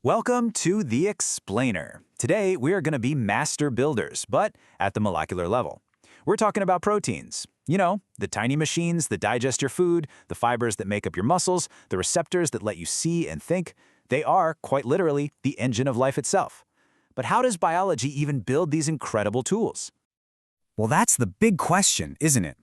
Welcome to The Explainer. Today, we are going to be master builders, but at the molecular level. We're talking about proteins. You know, the tiny machines that digest your food, the fibers that make up your muscles, the receptors that let you see and think. They are, quite literally, the engine of life itself. But how does biology even build these incredible tools? Well, that's the big question, isn't it?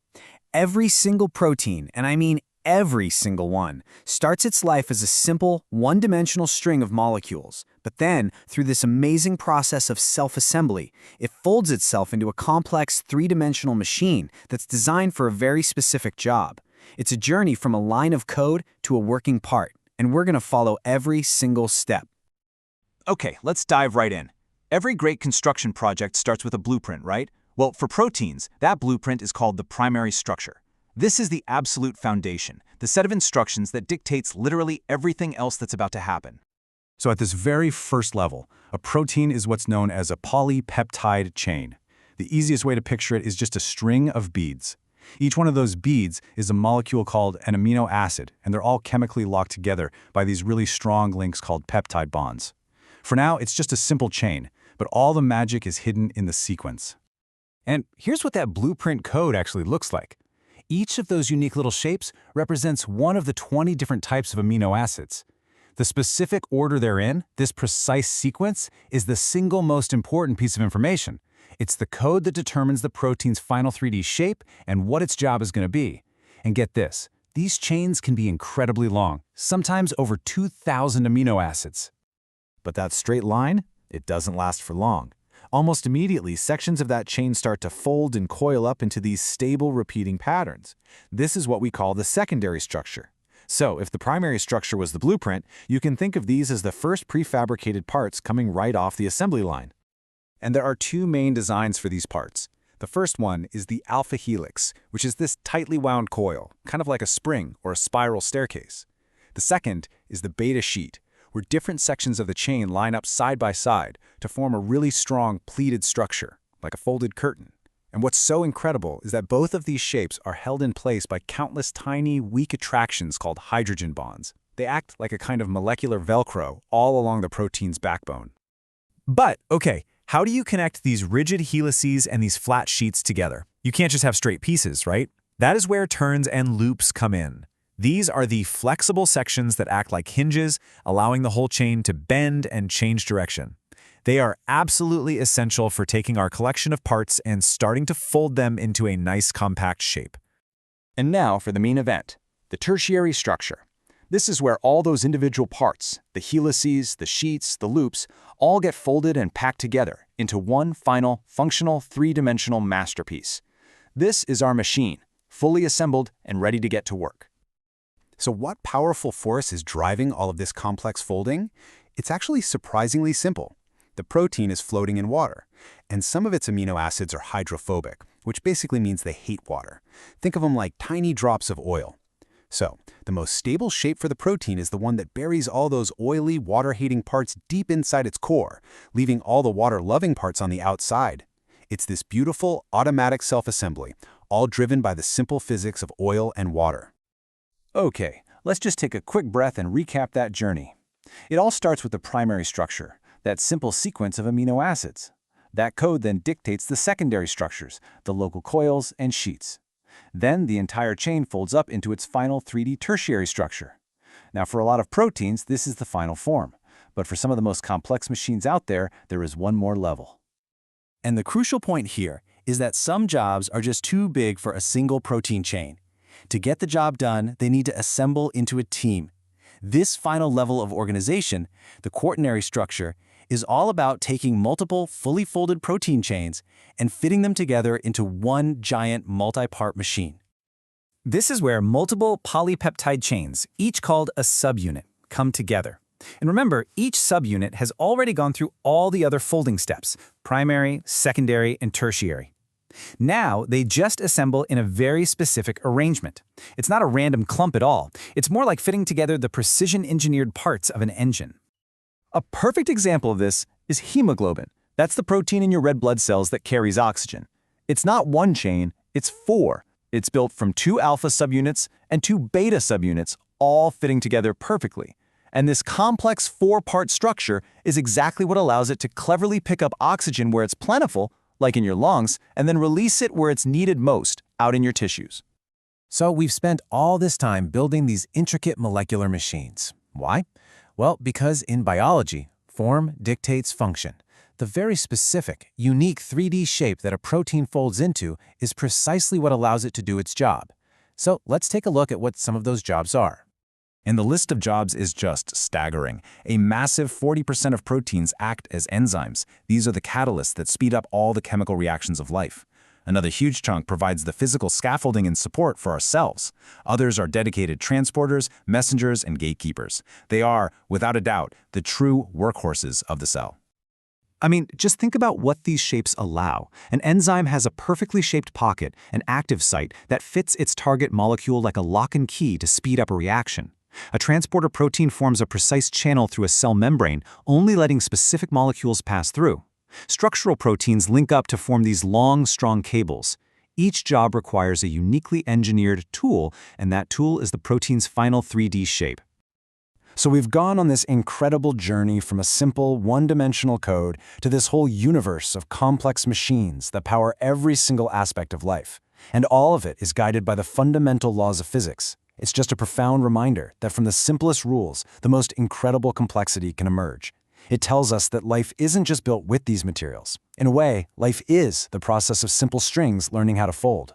Every single protein, and I mean every single one, starts its life as a simple, one-dimensional string of molecules. But then, through this amazing process of self-assembly, it folds itself into a complex three-dimensional machine that's designed for a very specific job. It's a journey from a line of code to a working part, and we're going to follow every single step. Okay, let's dive right in. Every great construction project starts with a blueprint, right? Well, for proteins, that blueprint is called the primary structure. This is the absolute foundation, the set of instructions that dictates literally everything else that's about to happen. So at this very first level, a protein is what's known as a polypeptide chain. The easiest way to picture it is just a string of beads. Each one of those beads is a molecule called an amino acid, and they're all chemically locked together by these really strong links called peptide bonds. For now, it's just a simple chain, but all the magic is hidden in the sequence. And here's what that blueprint code actually looks like. Each of those unique little shapes represents one of the 20 different types of amino acids. The specific order they're in, this precise sequence, is the single most important piece of information. It's the code that determines the protein's final 3D shape and what its job is going to be. And get this, these chains can be incredibly long, sometimes over 2,000 amino acids. But that straight line, it doesn't last for long. Almost immediately, sections of that chain start to fold and coil up into these stable, repeating patterns. This is what we call the secondary structure. So, if the primary structure was the blueprint, you can think of these as the first prefabricated parts coming right off the assembly line. And there are two main designs for these parts. The first one is the alpha helix, which is this tightly wound coil, kind of like a spring or a spiral staircase. The second is the beta sheet, where different sections of the chain line up side by side to form a really strong pleated structure, like a folded curtain. And what's so incredible is that both of these shapes are held in place by countless tiny, weak attractions called hydrogen bonds. They act like a kind of molecular Velcro all along the protein's backbone. But, okay, how do you connect these rigid helices and these flat sheets together? You can't just have straight pieces, right? That is where turns and loops come in. These are the flexible sections that act like hinges, allowing the whole chain to bend and change direction. They are absolutely essential for taking our collection of parts and starting to fold them into a nice compact shape. And now for the main event, the tertiary structure. This is where all those individual parts, the helices, the sheets, the loops, all get folded and packed together into one final, functional, three-dimensional masterpiece. This is our machine, fully assembled and ready to get to work. So what powerful force is driving all of this complex folding? It's actually surprisingly simple. The protein is floating in water, and some of its amino acids are hydrophobic, which basically means they hate water. Think of them like tiny drops of oil. So, the most stable shape for the protein is the one that buries all those oily, water-hating parts deep inside its core, leaving all the water-loving parts on the outside. It's this beautiful, automatic self-assembly, all driven by the simple physics of oil and water. Okay, let's just take a quick breath and recap that journey. It all starts with the primary structure, that simple sequence of amino acids. That code then dictates the secondary structures, the local coils and sheets. Then the entire chain folds up into its final 3D tertiary structure. Now for a lot of proteins, this is the final form. But for some of the most complex machines out there, there is one more level. And the crucial point here is that some jobs are just too big for a single protein chain. To get the job done, they need to assemble into a team. This final level of organization, the quaternary structure, is all about taking multiple fully folded protein chains and fitting them together into one giant multi-part machine. This is where multiple polypeptide chains, each called a subunit, come together. And remember, each subunit has already gone through all the other folding steps, primary, secondary, and tertiary. Now, they just assemble in a very specific arrangement. It's not a random clump at all. It's more like fitting together the precision-engineered parts of an engine. A perfect example of this is hemoglobin. That's the protein in your red blood cells that carries oxygen. It's not one chain, it's four. It's built from two alpha subunits and two beta subunits, all fitting together perfectly. And this complex four-part structure is exactly what allows it to cleverly pick up oxygen where it's plentiful, like in your lungs, and then release it where it's needed most, out in your tissues. So we've spent all this time building these intricate molecular machines. Why? Well, because in biology, form dictates function. The very specific, unique 3D shape that a protein folds into is precisely what allows it to do its job. So let's take a look at what some of those jobs are. And the list of jobs is just staggering. A massive 40% of proteins act as enzymes. These are the catalysts that speed up all the chemical reactions of life. Another huge chunk provides the physical scaffolding and support for our cells. Others are dedicated transporters, messengers, and gatekeepers. They are, without a doubt, the true workhorses of the cell. I mean, just think about what these shapes allow. An enzyme has a perfectly shaped pocket, an active site, that fits its target molecule like a lock and key to speed up a reaction. A transporter protein forms a precise channel through a cell membrane, only letting specific molecules pass through. Structural proteins link up to form these long, strong cables. Each job requires a uniquely engineered tool, and that tool is the protein's final 3D shape. So we've gone on this incredible journey from a simple, one-dimensional code to this whole universe of complex machines that power every single aspect of life. And all of it is guided by the fundamental laws of physics. It's just a profound reminder that from the simplest rules, the most incredible complexity can emerge. It tells us that life isn't just built with these materials. In a way, life is the process of simple strings learning how to fold.